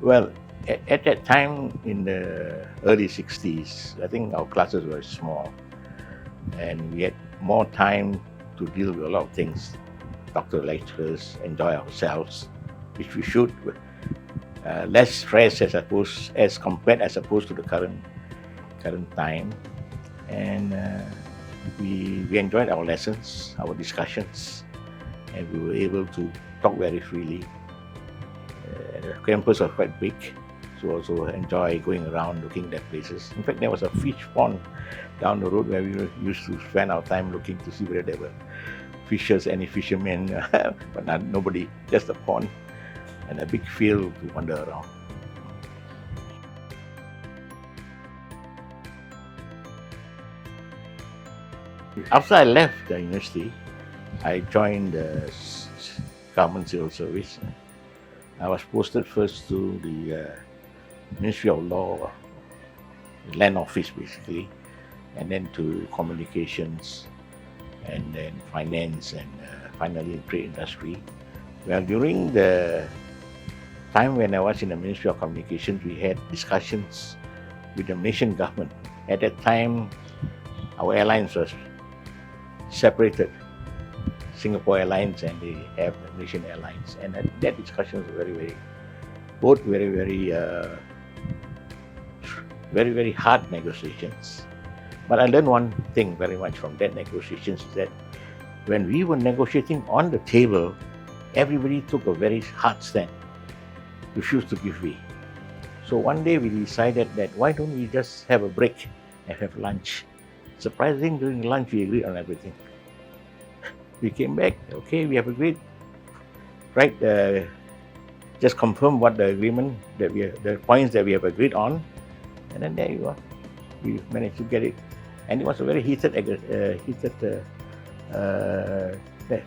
Well, at that time in the early 60s, I think our classes were small and we had more time to deal with a lot of things, talk to lecturers, enjoy ourselves, which we should. Less stress as compared as opposed to the current time, and we enjoyed our lessons, our discussions, and we were able to talk very freely. The campus was quite big, so also enjoy going around looking at places. In fact, there was a fish pond down the road where we used to spend our time looking to see whether there were fishers, any fishermen, but nobody, just a pond and a big field to wander around. After I left the university, I joined the government civil service. I was posted first to the Ministry of Law, land office basically, and then to communications, and then finance, and finally in trade industry. Well, during the time when I was in the Ministry of Communications, we had discussions with the Malaysian government. At that time, our airlines was separated, Singapore Airlines and they have the Malaysian Airlines, and that discussion was very hard negotiations. But I learned one thing very much from that negotiations, is that when we were negotiating on the table, everybody took a very hard stand, refused to give way. So one day we decided that why don't we just have a break and have lunch. Surprising, during lunch we agreed on everything. We came back, okay, we have agreed, right? Just confirm what the agreement the points that we have agreed on, and then there you are. We managed to get it, and it was a very heated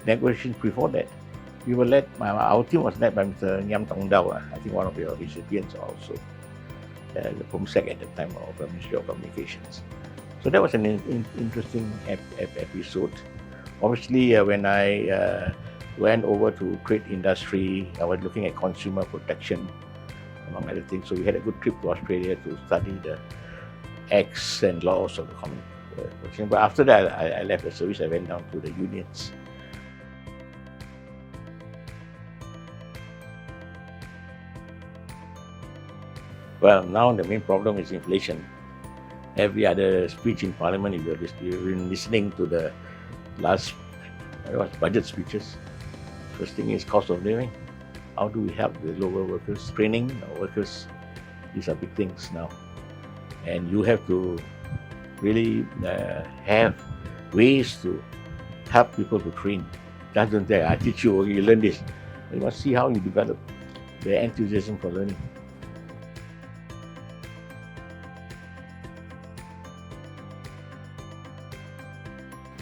negotiations before that. We were led, our team was led by Mr. Nyam Tong Dao, I think one of your recipients also, the POMSEC at the time of the Ministry of Communications. So that was an interesting episode. Obviously, when I went over to trade industry, I was looking at consumer protection, among other things. So we had a good trip to Australia to study the acts and laws of the communication. But after that, I left the service. I went down to the unions. Well, now the main problem is inflation. Every other speech in Parliament, if you've been listening to the last budget speeches, first thing is cost of living. How do we help the lower workers? Training our workers. These are big things now. And you have to really have ways to help people to train. Just don't say, I teach you, you learn this. You must see how you develop the enthusiasm for learning.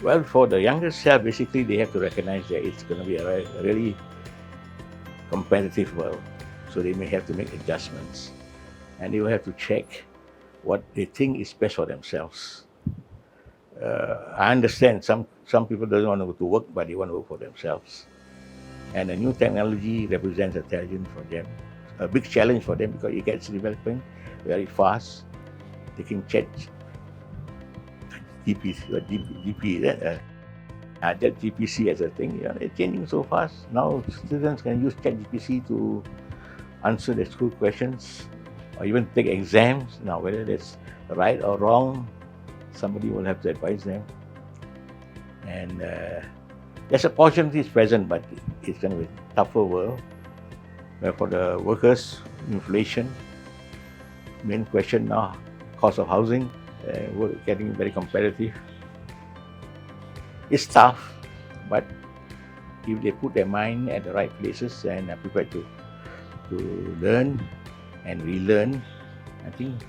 Well, for the younger self, basically they have to recognize that it's going to be a really competitive world. So they may have to make adjustments, and they will have to check what they think is best for themselves. I understand some people don't want to go to work, but they want to work for themselves. And the new technology represents a challenge for them, a big challenge for them, because it gets developing very fast. Taking GPC as a thing, it's changing so fast. Now students can use ChatGPT to answer their school questions or even take exams. Now whether that's right or wrong, somebody will have to advise them. And there's opportunities present, but it's going to be a tougher world. Where for the workers, inflation, main question now, cost of housing, we're getting very competitive. It's tough, but if they put their mind at the right places and are prepared to learn and relearn, I think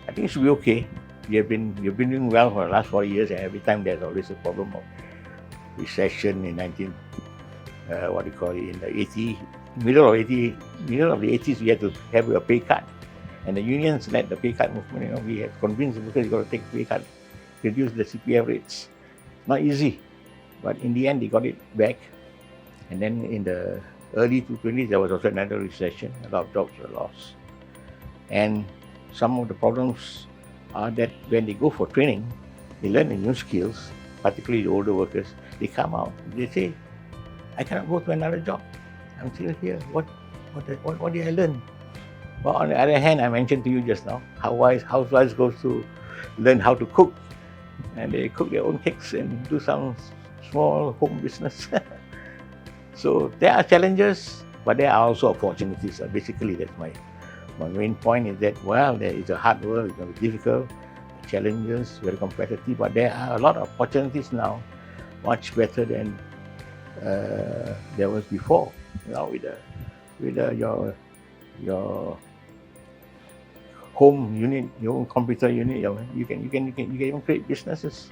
it should be okay. You've been doing well for the last 40 years, and every time there's always a problem of recession in in the middle of the 80s, we had to have a pay cut. And the unions led the pay cut movement. We have convinced the workers you got to take a pay cut, reduce the CPF rates. Not easy, but in the end they got it back. And then in the early 2020s, there was also another recession. A lot of jobs were lost. And some of the problems are that when they go for training, they learn the new skills, particularly the older workers. They come out, they say, I cannot go to another job. I'm still here. What did I learn? Well, on the other hand, I mentioned to you just now, housewives go to learn how to cook, and they cook their own cakes and do some small home business. So there are challenges, but there are also opportunities. Basically, that's my main point is that, well, there is a hard work, it's going to be difficult, challenges, very competitive, but there are a lot of opportunities now, much better than there was before. You know, with your home unit, your own computer unit, you can even create businesses